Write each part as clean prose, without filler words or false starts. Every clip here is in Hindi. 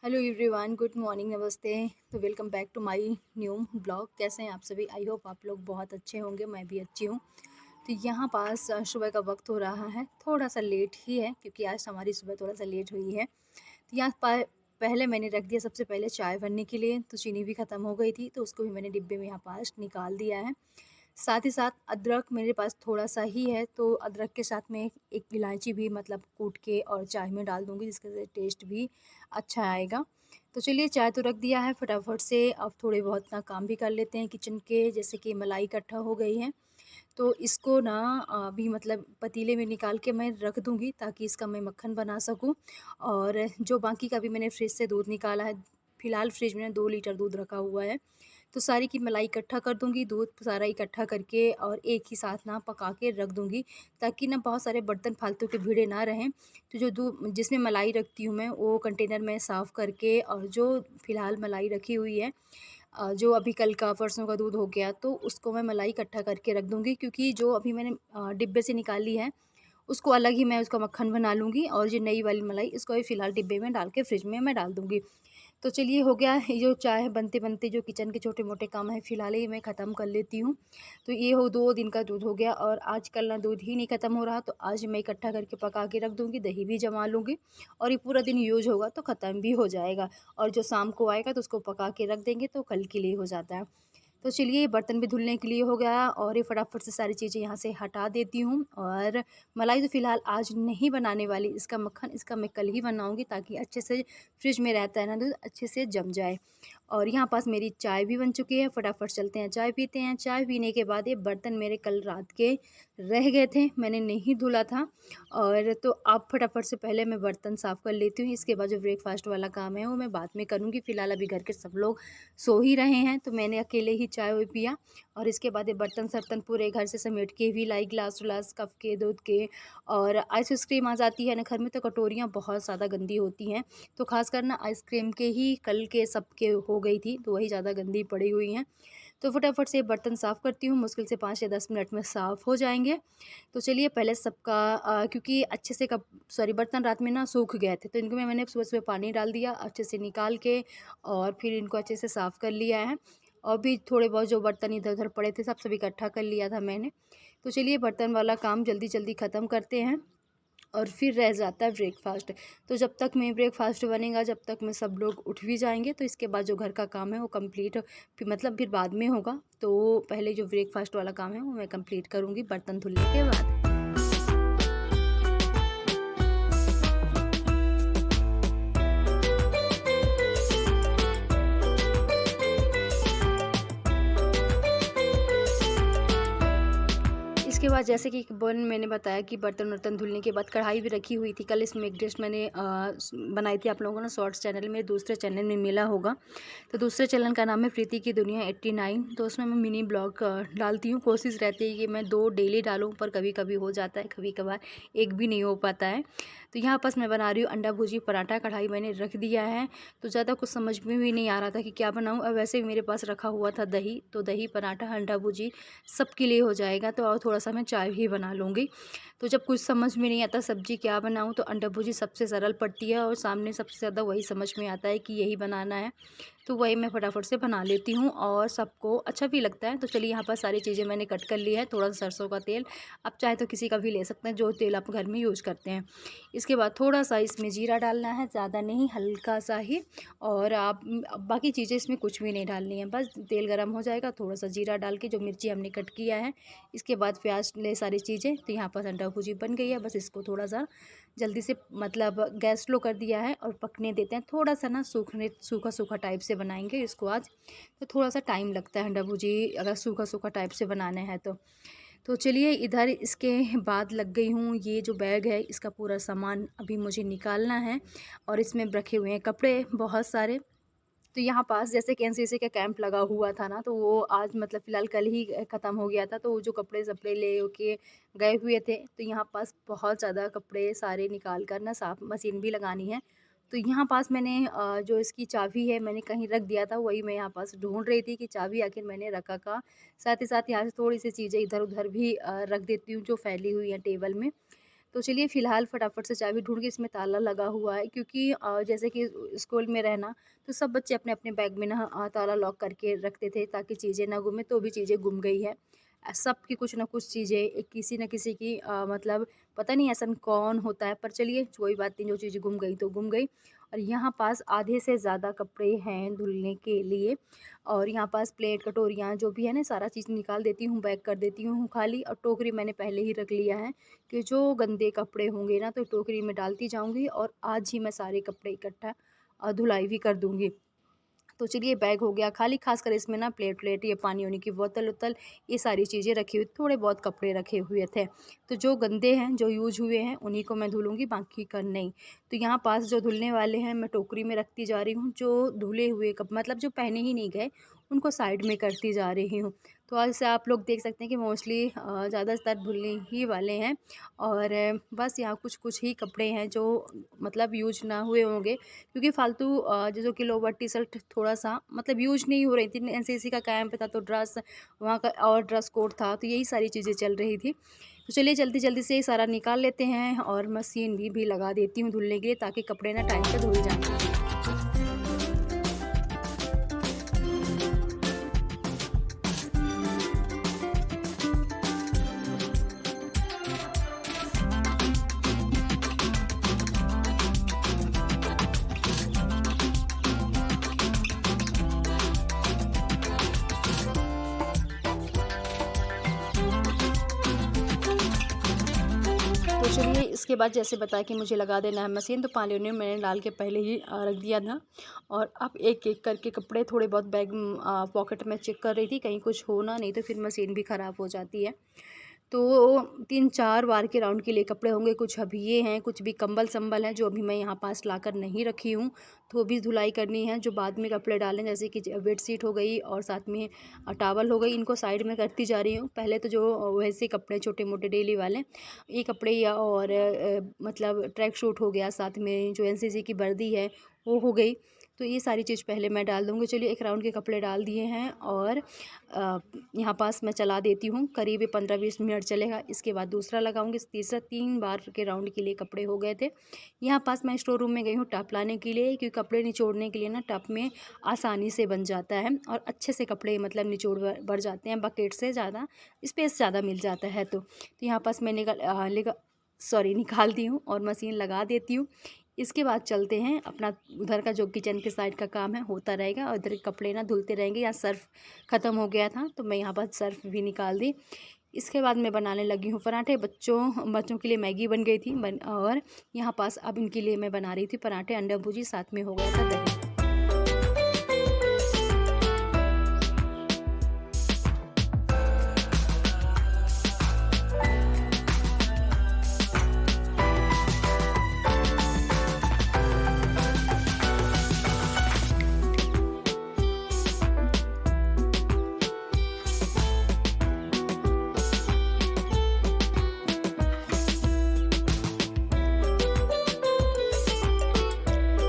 हेलो एवरीवन, गुड मॉर्निंग, नमस्ते। तो welcome back to my new blog. कैसे हैं आप सभी? आई होप आप लोग बहुत अच्छे होंगे, मैं भी अच्छी हूँ। तो यहाँ पास सुबह का वक्त हो रहा है, थोड़ा सा लेट ही है क्योंकि आज हमारी सुबह थोड़ा सा लेट हुई है। तो पहले मैंने रख दिया सबसे पहले चाय बनने के लिए। तो चीनी भी ख़त्म हो गई थी तो उसको भी मैंने डिब्बे में यहाँ पास निकाल दिया है। साथ ही साथ अदरक मेरे पास थोड़ा-सा ही है, तो अदरक के साथ में एक इलायची भी मतलब कूट के और चाय में डाल दूँगी, जिसके से टेस्ट भी अच्छा आएगा। तो चलिए, चाय तो रख दिया है, फटाफट से अब थोड़े बहुत ना काम भी कर लेते हैं किचन के। जैसे कि मलाई इकट्ठा हो गई है, तो इसको ना अभी मतलब पतीले में निकाल के मैं रख दूँगी ताकि इसका मैं मक्खन बना सकूँ। और जो बाकी का भी मैंने फ्रिज से दूध निकाला है, फ़िलहाल फ्रिज में 2 लीटर दूध रखा हुआ है। तो सारी की मलाई इकट्ठा कर दूँगी, दूध सारा इकट्ठा करके और एक ही साथ ना पका के रख दूँगी, ताकि ना बहुत सारे बर्तन फालतू के भिड़े ना रहें। तो जो जिसमें मलाई रखती हूँ मैं, वो कंटेनर में साफ़ करके और जो फ़िलहाल मलाई रखी हुई है, जो अभी कल का परसों का दूध हो गया, तो उसको मैं मलाई इकट्ठा करके रख दूँगी, क्योंकि जो अभी मैंने डिब्बे से निकाली है, उसको अलग ही मैं उसका मक्खन बना लूँगी और जो नई वाली मलाई, इसको अभी फ़िलहाल डिब्बे में डाल के फ्रिज में मैं डाल दूँगी। तो चलिए, हो गया ये जो चाय बनते-बनते जो किचन के छोटे-मोटे काम हैं, फ़िलहाल ये मैं ख़त्म कर लेती हूँ। तो ये हो 2 दिन का दूध हो गया और आजकल ना दूध ही नहीं ख़त्म हो रहा, तो आज मैं इकट्ठा करके पका के रख दूँगी, दही भी जमा लूँगी और ये पूरा दिन यूज़ होगा तो ख़त्म भी हो जाएगा। और जो शाम को आएगा तो उसको पका के रख देंगे तो कल के लिए हो जाता है। तो चलिए, बर्तन भी धुलने के लिए हो गया और ये फटाफट से सारी चीज़ें यहाँ से हटा देती हूँ। और मलाई तो फ़िलहाल आज नहीं बनाने वाली, इसका मक्खन इसका मैं कल ही बनाऊँगी, ताकि अच्छे से फ्रिज में रहता है ना दूध, अच्छे से जम जाए। और यहाँ पास मेरी चाय भी बन चुकी है, फटाफट चलते हैं चाय पीते हैं। चाय पीने के बाद ये बर्तन मेरे कल रात के रह गए थे, मैंने नहीं धुला था। और तो अब फटाफट से पहले मैं बर्तन साफ़ कर लेती हूँ, इसके बाद जो ब्रेकफ़ास्ट वाला काम है वो मैं बाद में करूँगी। फ़िलहाल अभी घर के सब लोग सो ही रहे हैं, तो मैंने अकेले ही चाय वाय पिया और इसके बाद ये बर्तन-सर्तन पूरे घर से समेट के भी लाई, गिलास-विलास कप के, दूध के। और आइसक्रीम आ जाती है ना घर में, तो कटोरियाँ बहुत ज़्यादा गंदी होती हैं। तो ख़ासकर ना आइसक्रीम के ही कल के सबके हो गई थी, तो वही ज़्यादा गंदी पड़ी हुई हैं। तो फटाफट से बर्तन साफ़ करती हूँ, मुश्किल से 5 या 10 मिनट में साफ़ हो जाएँगे। तो चलिए, पहले सबका क्योंकि अच्छे से बर्तन रात में ना सूख गए थे, तो इनको मैंने सुबह-सुबह पानी डाल दिया अच्छे से निकाल के और फिर इनको अच्छे से साफ़ कर लिया है। और भी थोड़े बहुत जो बर्तन इधर-उधर पड़े थे, सब इकट्ठा कर लिया था मैंने। तो चलिए, बर्तन वाला काम जल्दी-जल्दी ख़त्म करते हैं और फिर रह जाता है ब्रेकफ़ास्ट। तो जब तक मैं ब्रेकफ़ास्ट बनेगा, जब तक मैं सब लोग उठ भी जाएँगे, तो इसके बाद जो घर का काम है वो कंप्लीट फिर मतलब फिर बाद में होगा। तो पहले जो ब्रेकफ़ास्ट वाला काम है वो मैं कंप्लीट करूँगी बर्तन धुलने के बाद। इसके बाद जैसे कि मैंने बताया कि बर्तन-वर्तन धुलने के बाद कढ़ाई भी रखी हुई थी। कल इसमें एक डिश मैंने बनाई थी, आप लोगों को ना शॉर्ट्स चैनल में, दूसरे चैनल में मिला होगा। तो दूसरे चैनल का नाम है प्रीति की दुनिया 89। तो उसमें मैं मिनी ब्लॉग डालती हूँ। कोशिश रहती है कि मैं 2 डेली डालूँ, पर कभी-कभी हो जाता है, कभी-कभार एक भी नहीं हो पाता है। तो यहाँ पास मैं बना रही हूँ अंडा भुर्जी पराठा, कढ़ाई मैंने रख दिया है। तो ज़्यादा कुछ समझ में भी नहीं आ रहा था कि क्या बनाऊँ। और वैसे भी मेरे पास रखा हुआ था दही, तो दही पराठा, अंडा भुर्जी सबके लिए हो जाएगा। तो और थोड़ा-सा मैं चाय भी बना लूँगी। तो जब कुछ समझ में नहीं आता सब्ज़ी क्या बनाऊँ, तो अंडा भुर्जी सबसे सरल पड़ती है और सामने सबसे ज़्यादा वही समझ में आता है कि यही बनाना है। तो वही मैं फटाफट से बना लेती हूँ और सबको अच्छा भी लगता है। तो चलिए, यहाँ पर सारी चीज़ें मैंने कट कर ली है, थोड़ा-सा सरसों का तेल, आप चाहे तो किसी का भी ले सकते हैं, जो तेल आप घर में यूज़ करते हैं। इसके बाद थोड़ा-सा इसमें जीरा डालना है, ज़्यादा नहीं, हल्का-सा ही। और आप बाकी चीज़ें इसमें कुछ भी नहीं डालनी है, बस तेल गरम हो जाएगा, थोड़ा-सा जीरा डाल के जो मिर्ची हमने कट किया है, इसके बाद प्याज ले सारी चीज़ें। तो यहाँ पर अंडा भुर्जी बन गई है, बस इसको थोड़ा-सा जल्दी से मतलब गैस स्लो कर दिया है और पकने देते हैं। थोड़ा-सा ना सूखा-सूखा टाइप से बनाएँगे इसको आज, तो थोड़ा-सा टाइम लगता है अंडा भुर्जी अगर सूखा-सूखा टाइप से बनाना है तो। तो चलिए, इधर इसके बाद लग गई हूँ। ये जो बैग है, इसका पूरा सामान अभी मुझे निकालना है और इसमें रखे हुए हैं कपड़े बहुत सारे। तो यहाँ पास जैसे कि एनसीसी का कैंप लगा हुआ था ना, तो वो आज मतलब फ़िलहाल कल ही ख़त्म हो गया था। तो वो जो कपड़े-सपड़े ले के गए हुए थे, तो यहाँ पास बहुत ज़्यादा कपड़े सारे निकाल कर ना साफ़ मशीन भी लगानी है। तो यहाँ पास मैंने जो इसकी चाबी है मैंने कहीं रख दिया था, वही मैं यहाँ पास ढूँढ रही थी कि चाबी आखिर मैंने रखा कहाँ। साथ ही साथ यहाँ से थोड़ी-सी चीज़ें इधर-उधर भी रख देती हूँ जो फैली हुई हैं टेबल में। तो चलिए फ़िलहाल फटाफट से चाबी ढूँढ के इसमें ताला लगा हुआ है, क्योंकि जैसे कि स्कूल में रहना तो सब बच्चे अपने-अपने बैग में ना ताला लॉक करके रखते थे ताकि चीज़ें ना गुमें, तो भी चीज़ें गुम गई है। सबकी कुछ ना कुछ चीज़ें किसी न किसी की मतलब पता नहीं ऐसा कौन होता है, पर चलिए कोई बात नहीं, जो चीज़ गुम गई तो गुम गई। और यहाँ पास आधे से ज़्यादा कपड़े हैं धुलने के लिए, और यहाँ पास प्लेट कटोरियाँ जो भी है ना सारा चीज़ निकाल देती हूँ, पैक कर देती हूँ खाली, और टोकरी मैंने पहले ही रख लिया है कि जो गंदे कपड़े होंगे ना तो टोकरी में डालती जाऊँगी, और आज ही मैं सारे कपड़े इकट्ठा धुलाई भी कर दूँगी। तो चलिए बैग हो गया खाली, खासकर इसमें ना प्लेट-व्लेट, ये पानी-वानी की बोतल-वोतल, ये सारी चीज़ें रखी हुई, थोड़े बहुत कपड़े रखे हुए थे। तो जो गंदे हैं, जो यूज़ हुए हैं, उन्हीं को मैं धुलूँगी, बाकी का नहीं। तो यहाँ पास जो धुलने वाले हैं मैं टोकरी में रखती जा रही हूँ, जो धुले हुए मतलब जो पहने ही नहीं गए, उनको साइड में करती जा रही हूँ। तो ऐसे आप लोग देख सकते हैं कि मोस्टली ज़्यादातर धुलने ही वाले हैं, और बस यहाँ कुछ-कुछ ही कपड़े हैं जो मतलब यूज़ ना हुए होंगे, क्योंकि फालतू जैसे कि लोवर टी-शर्ट थोड़ा-सा मतलब यूज़ नहीं हो रही थी। एनसीसी का कैंप था तो ड्रेस वहाँ का और ड्रेस कोड था, तो यही सारी चीज़ें चल रही थी। तो चलिए जल्दी-जल्दी से ये सारा निकाल लेते हैं, और मशीन भी लगा देती हूँ धुलने के लिए, ताकि कपड़े ना टाइम पे धुल जाएँ। तो चलिए इसके बाद जैसे बताया कि मुझे लगा देना है मशीन, तो पानी वानी मैंने डाल के पहले ही रख दिया था, और अब एक-एक करके कपड़े थोड़े बहुत बैग पॉकेट में चेक कर रही थी कहीं कुछ हो ना, नहीं तो फिर मशीन भी ख़राब हो जाती है। तो 3-4 बार के राउंड के लिए कपड़े होंगे, कुछ अभी ये हैं, कुछ भी कंबल-संबल हैं जो अभी मैं यहाँ पास लाकर नहीं रखी हूँ, तो भी धुलाई करनी है। जो बाद में कपड़े डाले जैसे कि बेडशीट हो गई और साथ में टॉवल हो गई, इनको साइड में करती जा रही हूँ। पहले तो जो वैसे कपड़े छोटे-मोटे डेली वाले, ये कपड़े, या और मतलब ट्रैक सूट हो गया, साथ में जो एनसीसी की वर्दी है वो हो गई, तो ये सारी चीज़ पहले मैं डाल दूँगी। चलिए एक राउंड के कपड़े डाल दिए हैं, और यहाँ पास मैं चला देती हूँ, करीब 15-20 मिनट चलेगा। इसके बाद दूसरा लगाऊंगी, तीसरा 3 बार के राउंड के लिए कपड़े हो गए थे। यहाँ पास मैं स्टोर रूम में गई हूँ टप लाने के लिए, क्योंकि कपड़े निचोड़ने के लिए ना टप में आसानी से बन जाता है, और अच्छे से कपड़े मतलब निचोड़ बढ़ जाते हैं, बकेट से ज़्यादा स्पेस ज़्यादा मिल जाता है। तो यहाँ पास मैं निकाल दी हूँ और मशीन लगा देती हूँ। इसके बाद चलते हैं अपना उधर का जो किचन के साइड का काम है होता रहेगा, और इधर के कपड़े ना धुलते रहेंगे। यहाँ सर्फ़ ख़त्म हो गया था तो मैं यहाँ पर सर्फ़ भी निकाल दी। इसके बाद मैं बनाने लगी हूँ पराठे। बच्चों के लिए मैगी बन गई थी और यहाँ पास अब इनके लिए मैं बना रही थी पराठे, अंडा भुर्जी, साथ में हो गया था दही।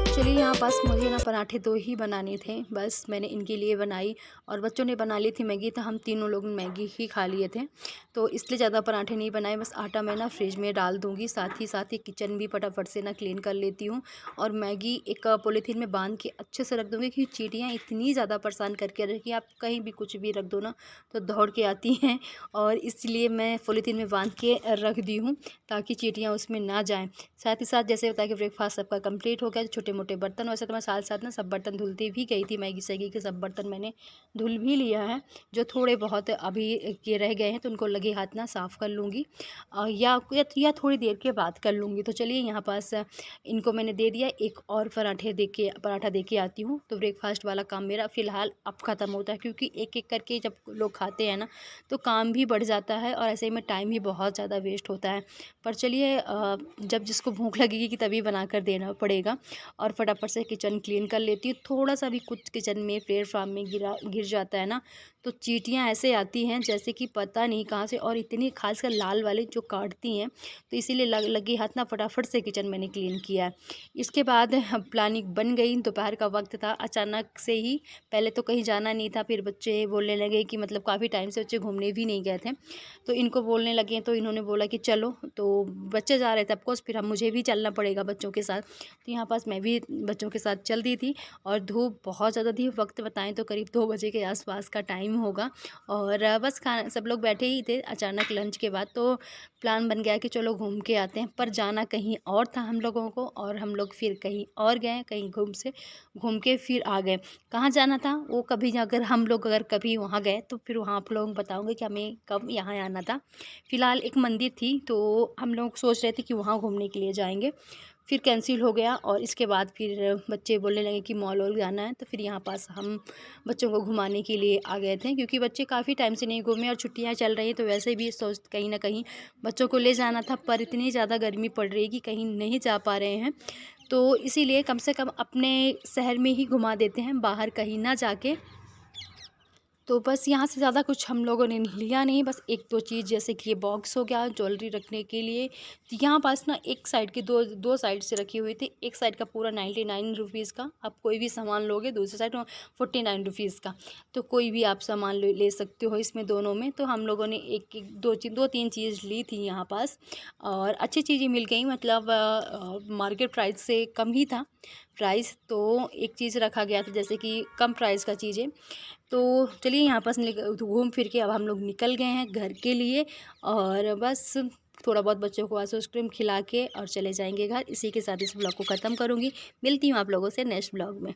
चलिए यहाँ पास मुझे ना पराठे 2 ही बनाने थे, बस मैंने इनके लिए बनाई, और बच्चों ने बना ली थी मैगी, तो हम तीनों लोग मैगी ही खा लिए थे। तो इसलिए ज़्यादा पराठे नहीं बनाए, बस आटा मैं ना फ्रिज में डाल दूँगी, साथ ही किचन भी फटाफट से ना क्लीन कर लेती हूँ, और मैगी एक पॉलीथीन में बांध के अच्छे से रख दूँगी, क्योंकि चींटियाँ इतनी ज़्यादा परेशान करके रखी, आप कहीं भी कुछ भी रख दो ना तो दौड़ के आती हैं, और इसलिए मैं पॉलीथीन में बांध के रख दी हूँ ताकि चींटियाँ उसमें ना जाएँ। साथ ही साथ जैसे होता है कि ब्रेकफास्ट सबका कंप्लीट हो गया, छोटे-मोटे बर्तन, वैसे तो मैं साथ-साथ ना सब बर्तन धुलती भी गई थी, मैगी-सैगी के सब बर्तन मैंने धुल भी लिया है। जो थोड़े बहुत अभी के रह गए हैं तो उनको लगे हाथ ना साफ़ कर लूँगी, या थोड़ी देर के बाद कर लूँगी। तो चलिए यहाँ पास इनको मैंने दे दिया, एक और पराठा दे के आती हूँ, तो ब्रेकफास्ट वाला काम मेरा फ़िलहाल अब ख़त्म होता है, क्योंकि एक-एक करके जब लोग खाते हैं ना तो काम भी बढ़ जाता है, और ऐसे में टाइम भी बहुत ज़्यादा वेस्ट होता है। पर चलिए जब जिसको भूख लगेगी कि तभी बना कर देना पड़ेगा, और फटाफट से से किचन क्लीन कर लेती हूँ। थोड़ा सा भी कुछ किचन में प्लेटफॉर्म में गिर जाता है ना, तो चींटियाँ ऐसे आती हैं जैसे कि पता नहीं कहाँ से, और इतनी खासकर लाल वाली जो काटती हैं, तो इसीलिए लगी हाथ ना फटाफट से किचन मैंने क्लीन किया है। इसके बाद प्लानिंग बन गई, दोपहर का वक्त था, अचानक से ही, पहले तो कहीं जाना नहीं था, फिर बच्चे बोलने लगे कि मतलब काफ़ी टाइम से बच्चे घूमने भी नहीं गए थे, तो इनको बोलने लगे, तो इन्होंने बोला कि चलो, तो बच्चे जा रहे थे ऑफकोर्स, फिर हम मुझे भी चलना पड़ेगा बच्चों के साथ, तो यहाँ पास मैं भी बच्चों के साथ चल दी थी। और धूप बहुत ज़्यादा थी, वक्त बताएं तो करीब 2 बजे के आसपास का टाइम होगा, और बस खाना सब लोग बैठे ही थे। अचानक लंच के बाद तो प्लान बन गया कि चलो घूम के आते हैं, पर जाना कहीं और था हम लोगों को, और हम लोग फिर कहीं और गए, कहीं घूम के फिर आ गए। कहाँ जाना था वो कभी अगर कभी वहाँ गए तो फिर वहाँ आप लोगों को बताऊँगी कि हमें कब यहाँ आना था। फ़िलहाल एक मंदिर थी, तो हम लोग सोच रहे थे कि वहाँ घूमने के लिए जाएंगे, फिर कैंसिल हो गया। और इसके बाद फिर बच्चे बोलने लगे कि मॉल वॉल जाना है, तो फिर यहाँ पास हम बच्चों को घुमाने के लिए आ गए थे, क्योंकि बच्चे काफ़ी टाइम से नहीं घूमे और छुट्टियाँ चल रही हैं, तो वैसे भी सोच कहीं ना कहीं बच्चों को ले जाना था, पर इतनी ज़्यादा गर्मी पड़ रही है कि कहीं नहीं जा पा रहे हैं, तो इसीलिए कम से कम अपने शहर में ही घुमा देते हैं, बाहर कहीं ना जाके। तो बस यहाँ से ज़्यादा कुछ हम लोगों ने लिया नहीं, बस 1-2 चीज़, जैसे कि ये बॉक्स हो गया ज्वेलरी रखने के लिए। तो यहाँ पास ना एक साइड की दो साइड से रखी हुई थी, एक साइड का पूरा 99 रुपीज़ का, आप कोई भी सामान लोगे, दूसरी साइड 49 रुपीज़ का, तो कोई भी आप सामान ले सकते हो इसमें दोनों में। तो हम लोगों ने एक एक दो तीन चीज़ ली थी यहाँ पास, और अच्छी चीज़ें मिल गई, मतलब मार्केट प्राइस से कम ही था प्राइस, तो एक चीज़ रखा गया था जैसे कि कम प्राइस का चीज़ें। तो चलिए यहाँ पास घूम फिर के अब हम लोग निकल गए हैं घर के लिए, और बस थोड़ा बहुत बच्चों को आइसक्रीम खिला के और चले जाएंगे घर। इसी के साथ इस ब्लॉग को ख़त्म करूँगी। मिलती हूँ आप लोगों से नेक्स्ट ब्लॉग में।